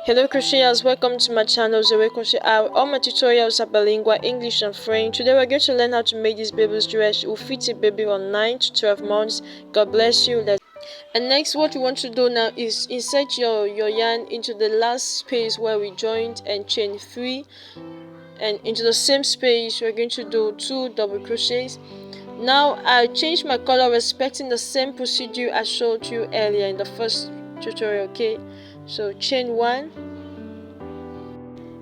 Hello crocheters, welcome to my channel Zoe Crochet. All my tutorials are bilingual, English and French. Today we're going to learn how to make this baby's dress. It will fit a baby on 9 to 12 months. God bless you. And next, what you want to do now is insert your yarn into the last space where we joined and chain 3, and into the same space we're going to do 2 double crochets. Now I changed my color respecting the same procedure I showed you earlier in the first tutorial. Okay, so chain 1,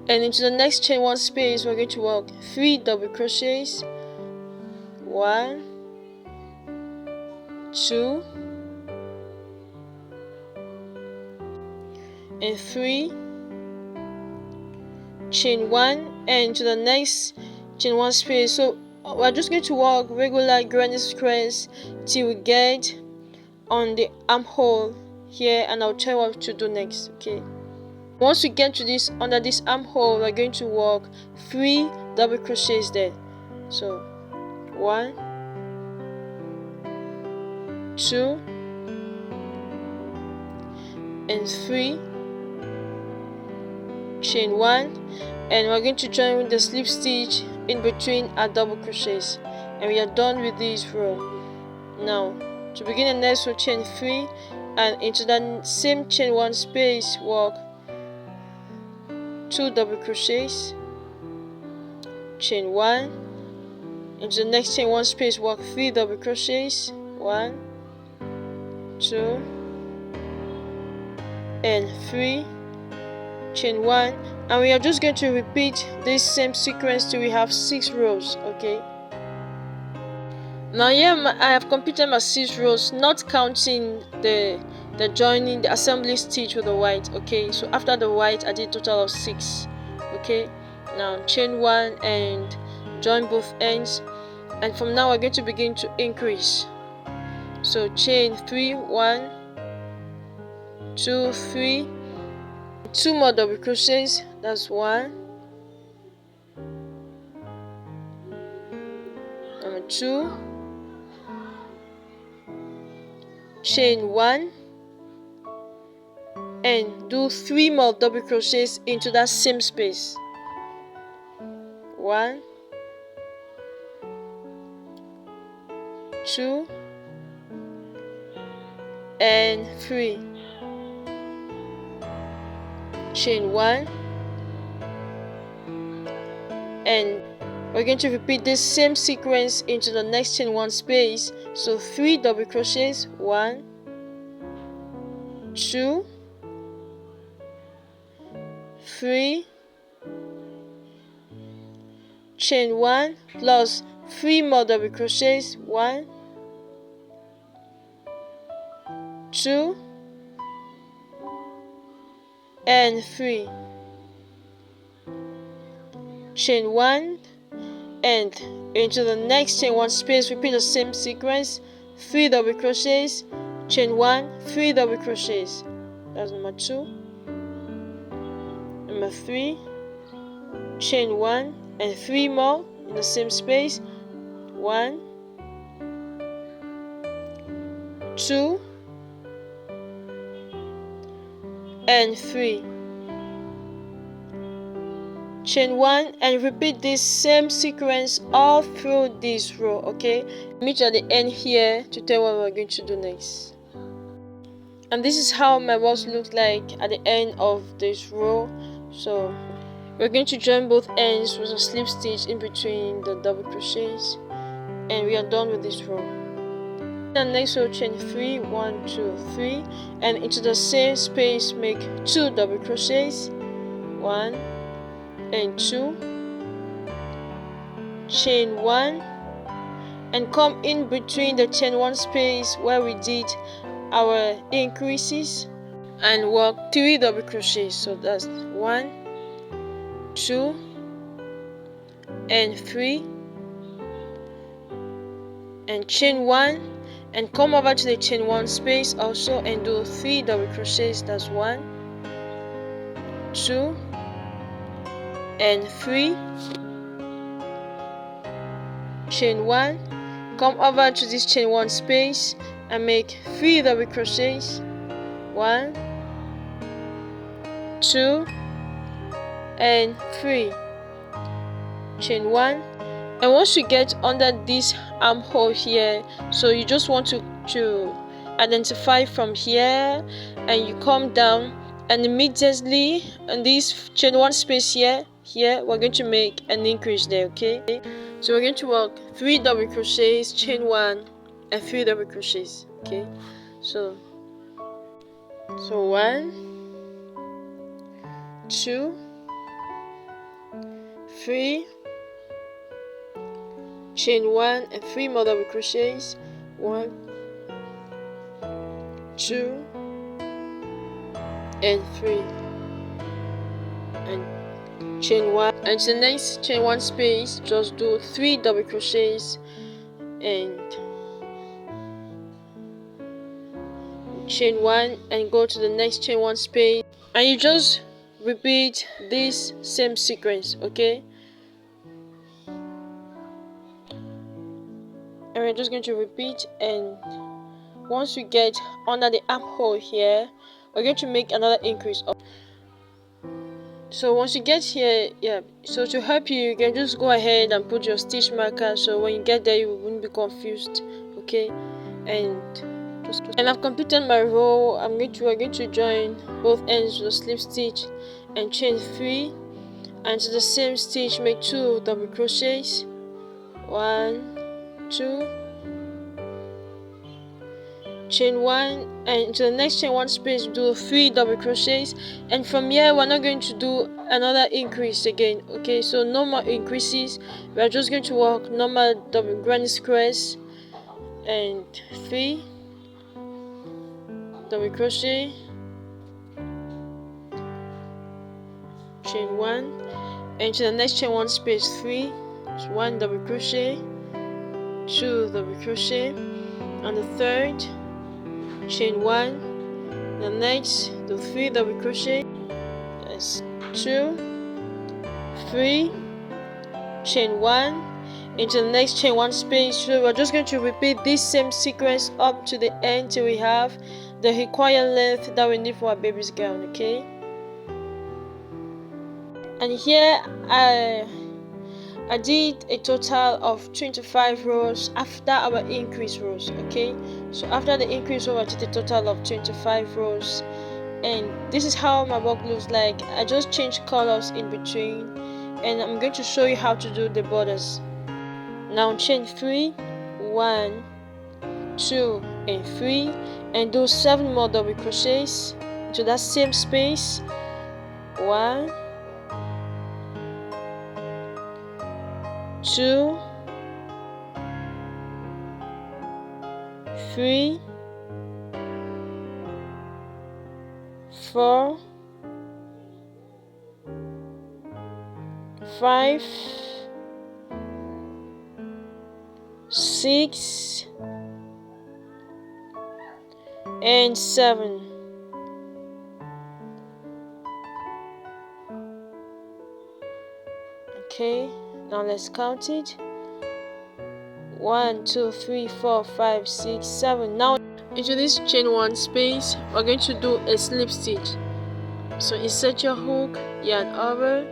and into the next chain 1 space we're going to work 3 double crochets, 1, 2 and 3, chain 1, and into the next chain 1 space. So we're just going to work regular granny squares till we get on the armhole here, and I'll tell you what to do next. Okay, once we get to this, under this armhole, we're going to work 3 double crochets there. So 1, 2 and 3, chain 1, and we're going to join with the slip stitch in between our double crochets, and we are done with this row. Now to begin the next row, chain 3, and into that same chain 1 space work 2 double crochets, chain 1, into the next chain 1 space work 3 double crochets, 1, 2 and 3, chain 1, and we are just going to repeat this same sequence till we have 6 rows. Okay, now here I have completed my 6 rows, not counting the joining, the assembly stitch with the white. Okay, so after the white I did a total of 6. Okay, now chain 1 and join both ends, and from now we're going to begin to increase. So chain 3, 1, 2, 3, 2 more double crochets, that's 1, number 2, chain 1, and do 3 more double crochets into that same space. 1, 2 and 3, chain 1, and we're going to repeat this same sequence into the next chain 1 space. So 3 double crochets, 1, 2, 3, chain 1 plus 3 more double crochets, 1, 2 and 3, chain 1, and into the next chain 1 space repeat the same sequence, 3 double crochets, chain 1, 3 double crochets, that's number 2, number 3, chain 1 and 3 more in the same space, 1, 2 and 3, chain 1, and repeat this same sequence all through this row. Okay, meet at the end here to tell what we're going to do next. And this is how my box looks like at the end of this row. So we're going to join both ends with a slip stitch in between the double crochets, and we are done with this row. And next row, chain 3, 1, 2, 3, and into the same space make 2 double crochets, 1 and 2, chain 1, and come in between the chain 1 space where we did our increases and work 3 double crochets. So that's 1, 2 and 3, and chain 1, and come over to the chain 1 space also and do 3 double crochets. That's 1, 2 and 3, chain 1, come over to this chain 1 space and make 3 double crochets, 1, 2 and 3, chain 1. And once you get under this armhole here, so you just want to identify from here, and you come down, and immediately in this chain 1 space here we're going to make an increase there. Okay, so we're going to work 3 double crochets, chain 1 and 3 double crochets. Okay, so 1, 2, 3, chain 1 and 3 more double crochets, 1, 2 and 3, and chain 1. And the next chain 1 space, just do 3 double crochets and chain 1, and go to the next chain 1 space, and you just repeat this same sequence. Okay, and we're just going to repeat, and once we get under the armhole here, we're going to make another increase up. So once you get here, so to help you, you can just go ahead and put your stitch marker, so when you get there you won't be confused. Okay, and I've completed my row. we're going to join both ends with a slip stitch and chain 3, and to the same stitch make 2 double crochets, 1, 2, chain 1, and into the next chain 1 space do 3 double crochets, and from here we're not going to do another increase again. Okay, so no more increases, we are just going to work normal double granny squares, and 3 double crochet, chain 1, and to the next chain 1 space 3, 1 double crochet, 2 double crochet, and the third chain 1, the next do 3 double crochet, that's 2, 3, chain 1, into the next chain 1 space. So we're just going to repeat this same sequence up to the end till we have the required length that we need for our baby's gown. Okay, and here I did a total of 25 rows after our increase rows. Okay, so after the increase row I did a total of 25 rows, and this is how my work looks like. I just changed colors in between, and I'm going to show you how to do the borders. Now chain 3, 1, 2 and 3, and do 7 more double crochets into that same space, 1, 2, 3, 4, 5, 6 and 7. Okay, now let's count it. 1, 2, 3, 4, 5, 6, 7. Now into this chain 1 space we're going to do a slip stitch. So insert your hook, yarn over,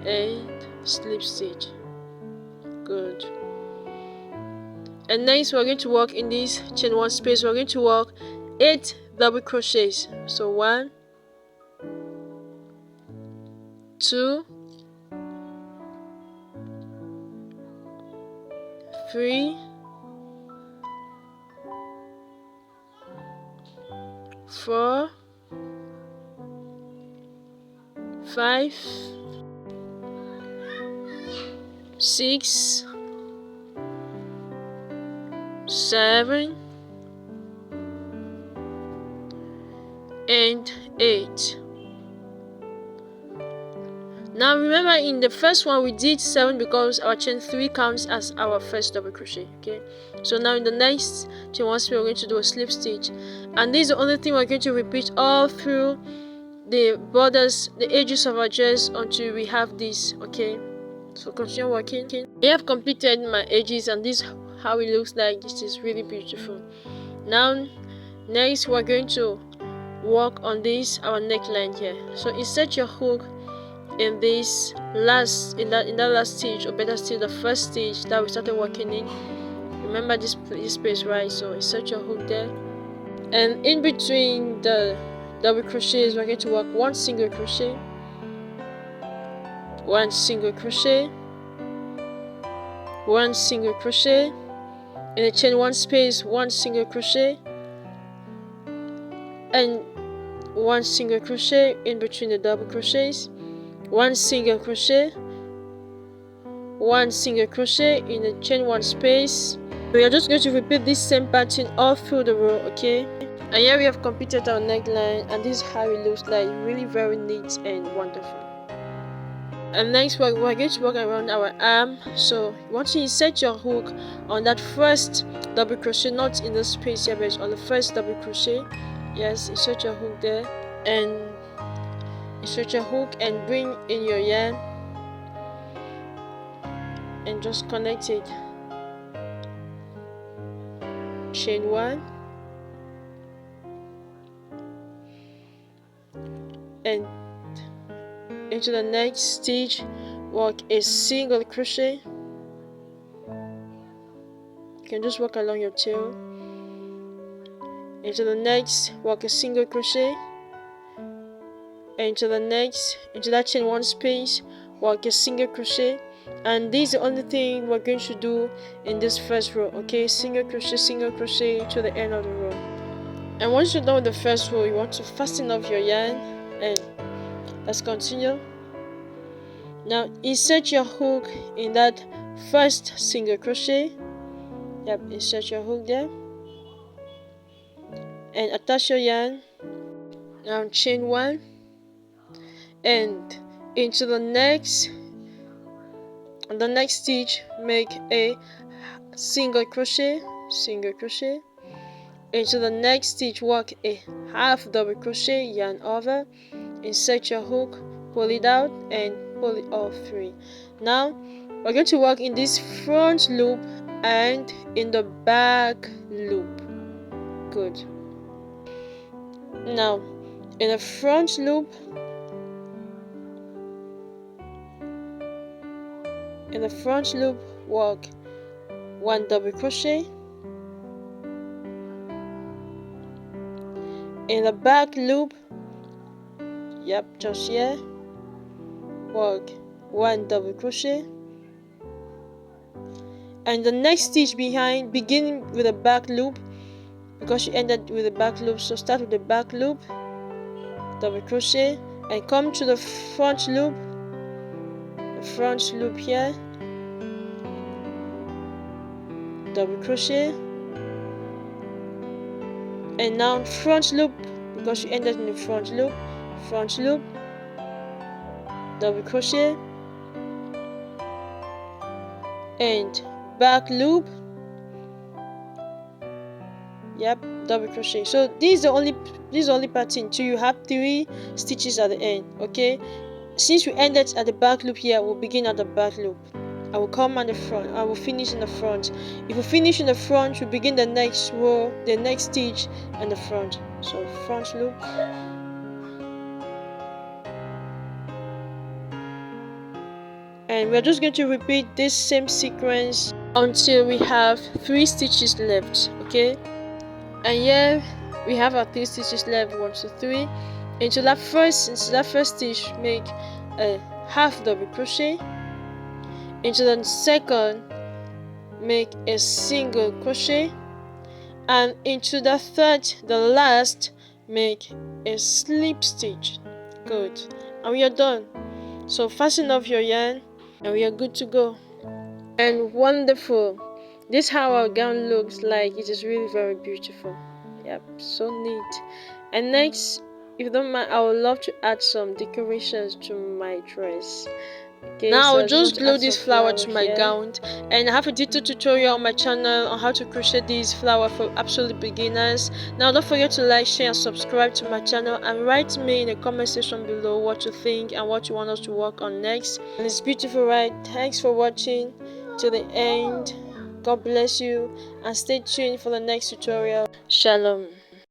and slip stitch. Good. And next we're going to work in this chain 1 space. We're going to work 8 double crochets. So 1, 2, 3, 4, 5, 6, 7 and 8. Now remember, in the first one we did 7 because our chain 3 counts as our first double crochet. Okay, so now in the next chain 1 space we're going to do a slip stitch, and this is the only thing we're going to repeat all through the borders, the edges of our dress, until we have this. Okay, so continue working. I have completed my edges, and this is how it looks like. This is really beautiful. Now next we're going to work on this our neckline here. So insert your hook in this last in that last stitch, or better still the first stitch that we started working in. Remember this space, right? So insert your hook there, and in between the double crochets we're going to work one single crochet, one single crochet, one single crochet, in a chain one space, one single crochet, and one single crochet in between the double crochets, one single crochet, one single crochet in the chain one space. We are just going to repeat this same pattern all through the row, okay? And here we have completed our neckline, and this is how it looks like, really very neat and wonderful. And next we're going to work around our arm. So once you insert your hook on that first double crochet, not in the space here, but on the first double crochet, yes, insert your hook there, and insert your hook and bring in your yarn and just connect it. Chain one, and into the next stitch work a single crochet. You can just work along your tail. Into the next work a single crochet, and into the next, into that chain one space, work a single crochet. And this is the only thing we're going to do in this first row, okay? Single crochet to the end of the row. And once you're done with the first row, you want to fasten off your yarn, and let's continue. Now insert your hook in that first single crochet. Yep, insert your hook there and attach your yarn. Now chain one, and into the next stitch make a single crochet, into the next stitch work a half double crochet, yarn over, insert your hook, pull it out and pull it all through. Now we're going to work in this front loop and in the back loop. Good. Now in the front loop, work one double crochet. In the back loop, yep, just here, work one double crochet. And the next stitch behind, begin with a back loop because you ended with a back loop. So start with the back loop, double crochet, and come to the front loop. The front loop here, double crochet, and now front loop because you ended in the front loop, double crochet, and back loop, yep, double crochet. So this is the only pattern. So you have 3 stitches at the end, okay? Since we ended at the back loop here, we'll begin at the back loop. I will come at the front, I will finish in the front. If we finish in the front, we begin the next row, the next stitch and the front. So front loop, and we're just going to repeat this same sequence until we have 3 stitches left, okay? And here we have our 3 stitches left, 1 2 3. Into that first stitch make a half double crochet. Into the second make a single crochet, and into the third, the last, make a slip stitch. Good. And we are done. So fasten off your yarn and we are good to go. And wonderful. This is how our gown looks like. It is really very beautiful. Yep, so neat. And next, if you don't mind, I would love to add some decorations to my dress. Okay, now so I'll just glue this flower to my gown, and I have a detailed tutorial on my channel on how to crochet this flower for absolute beginners. Now don't forget to like, share and subscribe to my channel, and write me in the comment section below what you think and what you want us to work on next. And it's beautiful, right? Thanks for watching till the end. God bless you, and stay tuned for the next tutorial. Shalom.